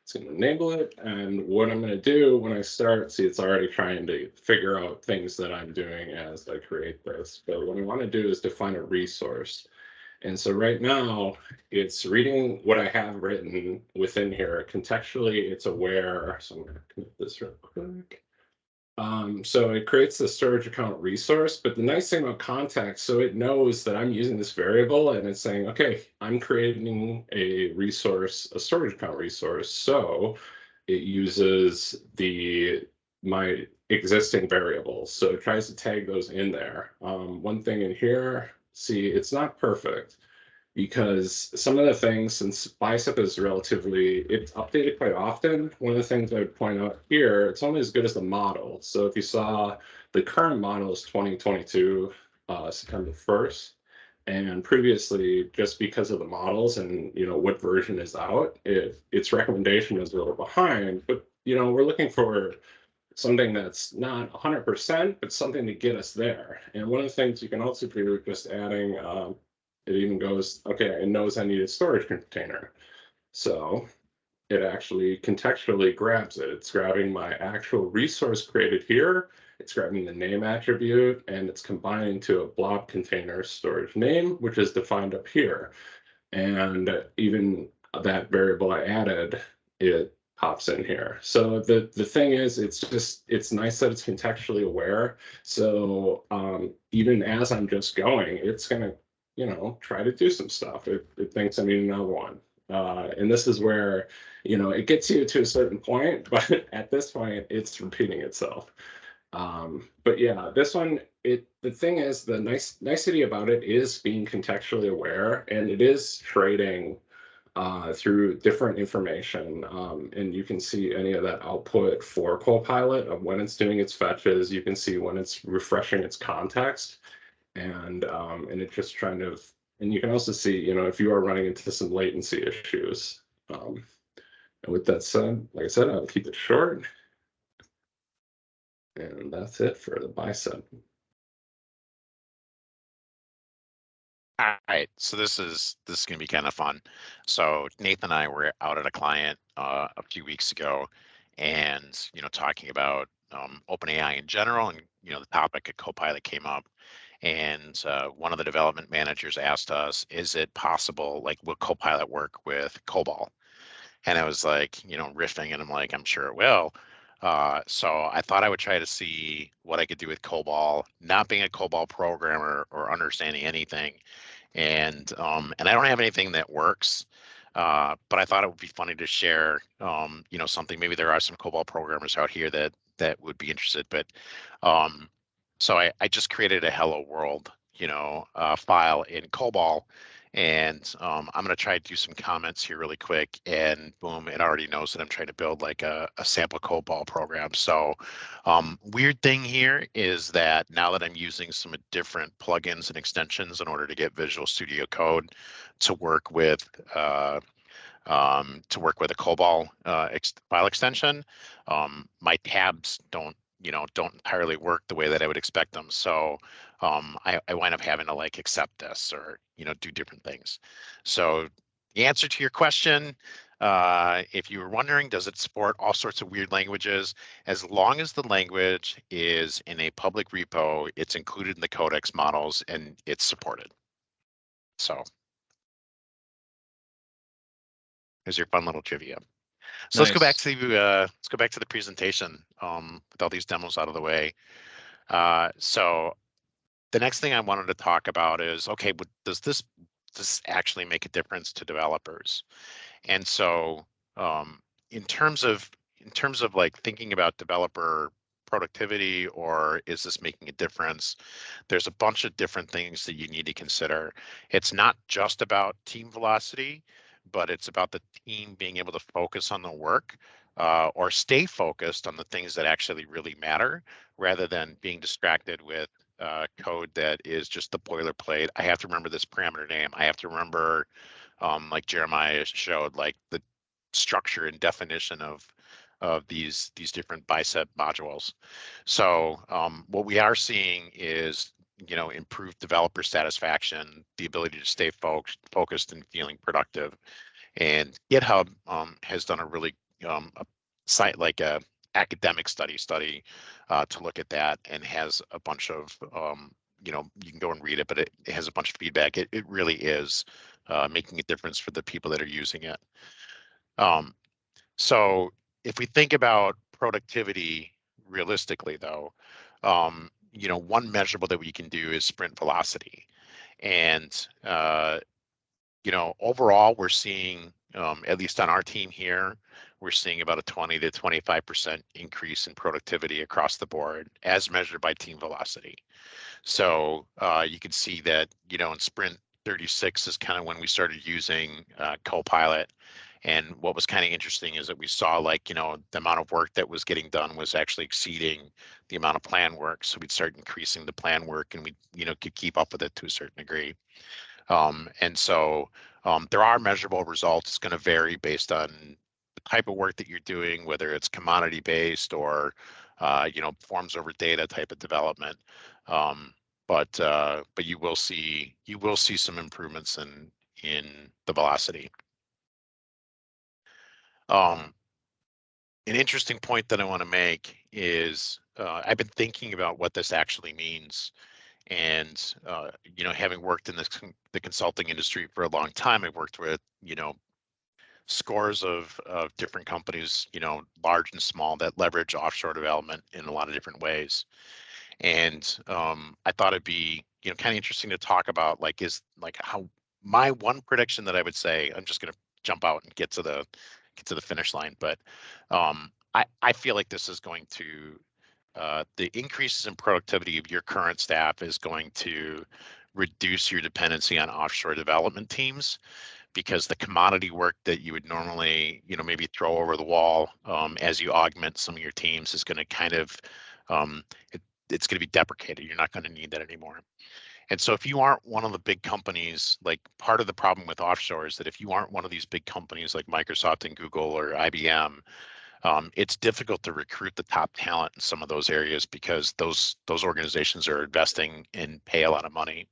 Speaker 3: it's going to enable it. And what I'm going to do when I start, see, it's already trying to figure out things that I'm doing as I create this. But what I want to do is define a resource. And so right now, it's reading what I have written within here. Contextually, it's aware. So I'm going to commit this real quick. So it creates the storage account resource. But the nice thing about context, so it knows that I'm using this variable and it's saying, okay, I'm creating a resource, a storage account resource. So it uses my existing variables. So it tries to tag those in there. One thing in here, see, it's not perfect because some of the things, since Bicep is it's updated quite often, one of the things I would point out here, it's only as good as the model. So if you saw, the current model is 2022, September 1st. And previously, just because of the models and what version is out, its recommendation is a little behind. But we're looking for something that's not 100%, but something to get us there. And one of the things you can also do, just adding, it even goes, okay, it knows I need a storage container. So it actually contextually grabs it. It's grabbing my actual resource created here. It's grabbing the name attribute, and it's combining to a blob container storage name, which is defined up here. And even that variable I added, it pops in here. So the thing is, it's nice that it's contextually aware. So even as I'm just going, it's gonna try to do some stuff. It thinks I need another one. And this is where it gets you to a certain point, but at this point it's repeating itself. But yeah, this one, the thing is, the nicety about it is being contextually aware, and it is trading through different information. And you can see any of that output for Copilot of when it's doing its fetches. You can see when it's refreshing its context, and it just kind of, and you can also see, if you are running into some latency issues. And with that said, like I said, I'll keep it short. And that's it for the bicep.
Speaker 2: All right, so this is going to be kind of fun. So Nathan and I were out at a client a few weeks ago, and talking about OpenAI in general, and the topic of Copilot came up, and one of the development managers asked us, "Is it possible? Like, will Copilot work with COBOL?" And I was like, riffing, and I'm like, I'm sure it will. So I thought I would try to see what I could do with COBOL, not being a COBOL programmer or understanding anything. And I don't have anything that works, but I thought it would be funny to share, something. Maybe there are some COBOL programmers out here that would be interested. But so I just created a hello world, file in COBOL. And I'm going to try to do some comments here really quick, and boom, it already knows that I'm trying to build like a sample COBOL program. So weird thing here is that now that I'm using some different plugins and extensions in order to get Visual Studio Code to work with a COBOL file extension, my tabs don't entirely work the way that I would expect them. So I wind up having to like accept this or do different things. So the answer to your question, if you were wondering, does it support all sorts of weird languages? As long as the language is in a public repo, it's included in the codex models and it's supported. So here's your fun little trivia. So
Speaker 1: Nice.
Speaker 2: let's go back to the presentation with all these demos out of the way. So the next thing I wanted to talk about is, okay, but does this actually make a difference to developers? And so in terms of like thinking about developer productivity, or is this making a difference, there's a bunch of different things that you need to consider. It's not just about team velocity, but it's about the team being able to focus on the work, or stay focused on the things that actually really matter, rather than being distracted with code that is just the boilerplate. I have to remember this parameter name. I have to remember, like Jeremiah showed, like the structure and definition of these different bicep modules. So what we are seeing is improved developer satisfaction, the ability to stay focused and feeling productive. And GitHub has done a really a site like a academic study to look at that, and has a bunch of you can go and read it, but it has a bunch of feedback. It really is making a difference for the people that are using it. So if we think about productivity realistically, though, one measurable that we can do is sprint velocity. And overall, we're seeing, at least on our team here, we're seeing about a 20 to 25% increase in productivity across the board as measured by team velocity. So you can see that, in sprint 36 is kind of when we started using Copilot. And what was kind of interesting is that we saw like, the amount of work that was getting done was actually exceeding the amount of plan work. So we'd start increasing the plan work, and we, could keep up with it to a certain degree. And so there are measurable results. It's going to vary based on the type of work that you're doing, whether it's commodity based or, forms over data type of development. But you will see some improvements in the velocity. An interesting point that I want to make is I've been thinking about what this actually means. And having worked in the consulting industry for a long time, I've worked with scores of different companies, large and small, that leverage offshore development in a lot of different ways. And I thought it'd be kind of interesting to talk about like how my one prediction that I would say, I'm just going to jump out and get to the finish line, but I feel like this is going to the increases in productivity of your current staff is going to reduce your dependency on offshore development teams, because the commodity work that you would normally, maybe throw over the wall as you augment some of your teams is going to kind of, it's going to be deprecated. You're not going to need that anymore. And so if you aren't one of the big companies, like part of the problem with offshore is that if you aren't one of these big companies like Microsoft and Google or IBM, it's difficult to recruit the top talent in some of those areas because those organizations are investing and pay a lot of money.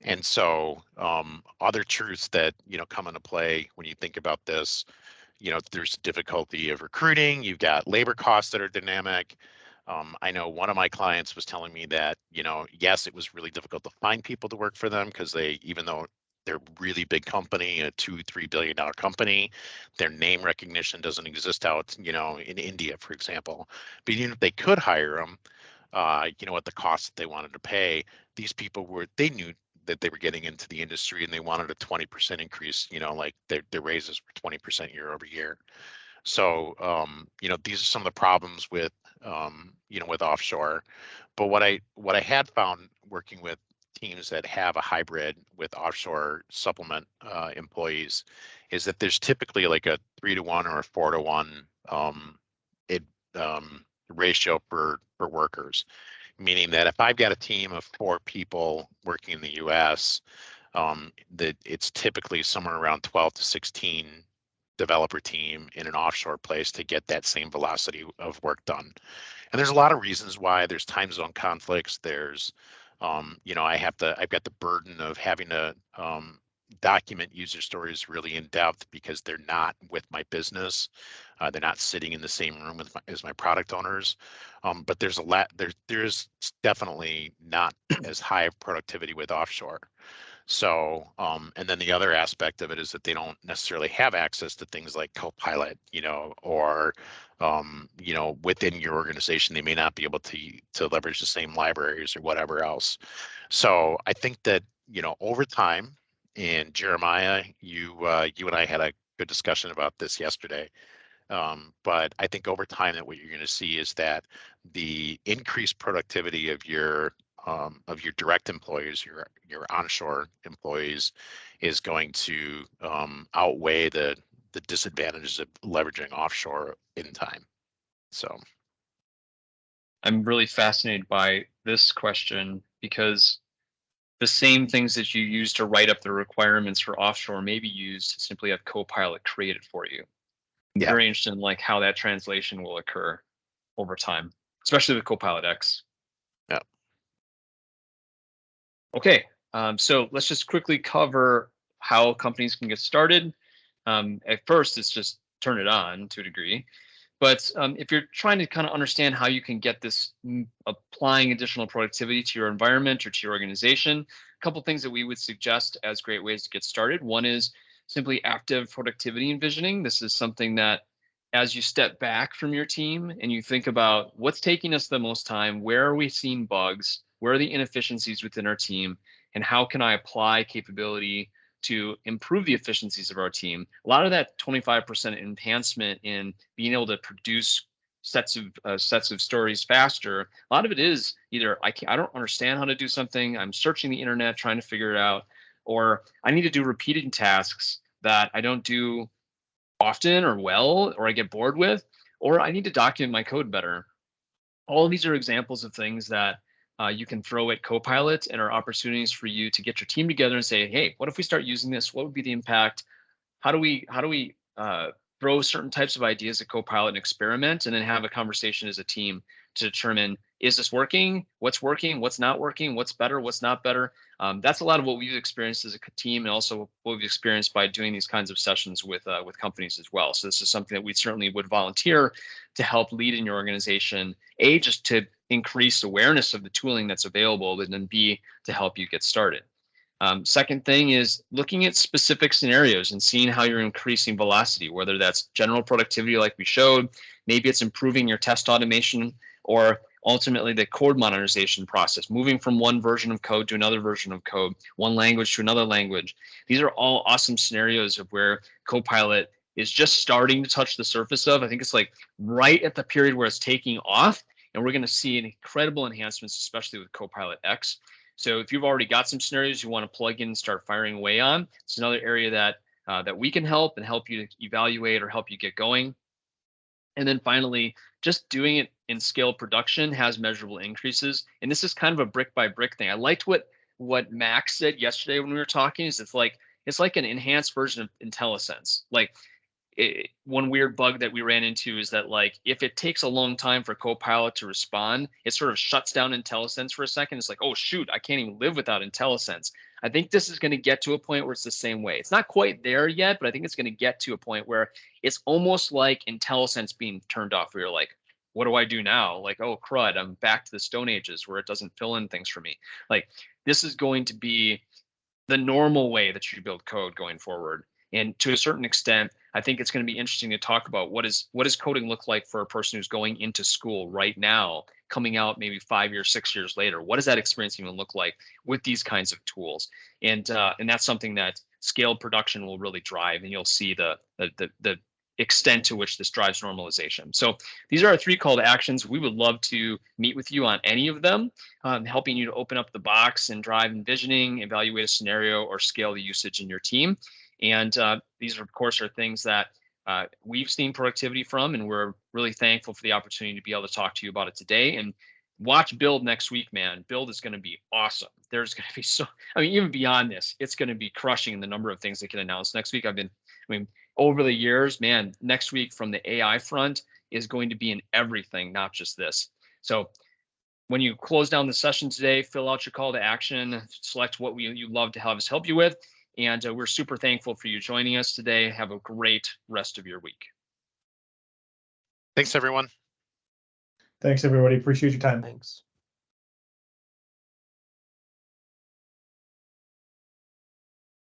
Speaker 2: And so other truths that come into play when you think about this, there's difficulty of recruiting. You've got labor costs that are dynamic. I know one of my clients was telling me that, yes, it was really difficult to find people to work for them because even though they're a really big company, a $2-3 billion company, their name recognition doesn't exist out, in India, for example. But even if they could hire them, at the cost that they wanted to pay, these people they knew that they were getting into the industry and they wanted a 20% increase, like their raises were 20% year over year. So, these are some of the problems with, with offshore. But what I had found working with teams that have a hybrid with offshore supplement employees is that there's typically like a 3-to-1 or a 4-to-1 ratio for workers, meaning that if I've got a team of 4 people working in the US, that it's typically somewhere around 12 to 16 developer team in an offshore place to get that same velocity of work done. And there's a lot of reasons why. There's time zone conflicts. There's, I've got the burden of having to document user stories really in depth because they're not with my business. They're not sitting in the same room as my product owners. But there's there's definitely not as high of productivity with offshore. So, and then the other aspect of it is that they don't necessarily have access to things like Copilot, or, within your organization, they may not be able to leverage the same libraries or whatever else. So I think that, over time, and Jeremiah, you and I had a good discussion about this yesterday. But I think over time that what you're going to see is that the increased productivity of your direct employees, your onshore employees, is going to outweigh the disadvantages of leveraging offshore in time. So
Speaker 1: I'm really fascinated by this question because the same things that you use to write up the requirements for offshore may be used to simply have Copilot created for you. I'm very interested in like how that translation will occur over time, especially with Copilot X.
Speaker 2: Yeah.
Speaker 1: Okay, so let's just quickly cover how companies can get started. At first, it's just turn it on to a degree. But if you're trying to kind of understand how you can get this applying additional productivity to your environment or to your organization, a couple things that we would suggest as great ways to get started. One is simply active productivity envisioning. This is something that as you step back from your team and you think about what's taking us the most time, where are we seeing bugs, where are the inefficiencies within our team, and how can I apply capability to improve the efficiencies of our team. A lot of that 25% enhancement in being able to produce sets of stories faster. A lot of it is either I don't understand how to do something, I'm searching the internet trying to figure it out, or I need to do repeated tasks that I don't do often or well, or I get bored with, or I need to document my code better. All of these are examples of things that you can throw at Copilot and are opportunities for you to get your team together and say, hey, what if we start using this? What would be the impact? How do we throw certain types of ideas at Copilot and experiment, and then have a conversation as a team to determine, is this working? What's not working? What's better? What's not better? That's a lot of what we've experienced as a team, and also what we've experienced by doing these kinds of sessions with companies as well. So this is something that we certainly would volunteer to help lead in your organization, A, just to increase awareness of the tooling that's available, and then B, to help you get started. Second thing is looking at specific scenarios and seeing how you're increasing velocity, whether that's general productivity like we showed, maybe it's improving your test automation, or ultimately the code modernization process, moving from one version of code to another version of code, one language to another language. These are all awesome scenarios of where Copilot is just starting to touch the surface of. I think it's like right at the period where it's taking off, and we're going to see incredible enhancements, especially with Copilot X. So if you've already got some scenarios you want to plug in and start firing away on, it's another area that that we can help and help you to evaluate or help you get going. And then finally, just doing it in scale production has measurable increases. And this is kind of a brick by brick thing. I liked what Max said yesterday when we were talking. Is it's like an enhanced version of IntelliSense. Like one weird bug that we ran into is that like if it takes a long time for Copilot to respond, it sort of shuts down IntelliSense for a second. It's like, oh shoot, I can't even live without IntelliSense. I think this is going to get to a point where it's the same way. It's not quite there yet, but I think it's going to get to a point where it's almost like IntelliSense being turned off. Where you're like, what do I do now? Like, oh crud, I'm back to the Stone Ages where it doesn't fill in things for me. Like this is going to be the normal way that you build code going forward. And to a certain extent, I think it's going to be interesting to talk about what does coding look like for a person who's going into school right now, coming out maybe 5 years, 6 years later. What does that experience even look like with these kinds of tools? And that's something that scaled production will really drive, and you'll see the extent to which this drives normalization. So these are our 3 call to actions. We would love to meet with you on any of them, helping you to open up the box and drive envisioning, evaluate a scenario, or scale the usage in your team. And these, of course, are things that we've seen productivity from, and we're really thankful for the opportunity to be able to talk to you about it today. And watch Build next week, man. Build is going to be awesome. There's going to be even beyond this, it's going to be crushing the number of things that get announced next week. Over the years, man, next week from the AI front is going to be in everything, not just this. So when you close down the session today, fill out your call to action, select what you'd love to have us help you with. And we're super thankful for you joining us today. Have a great rest of your week.
Speaker 2: Thanks, everyone.
Speaker 4: Thanks, everybody. Appreciate your time.
Speaker 6: Thanks.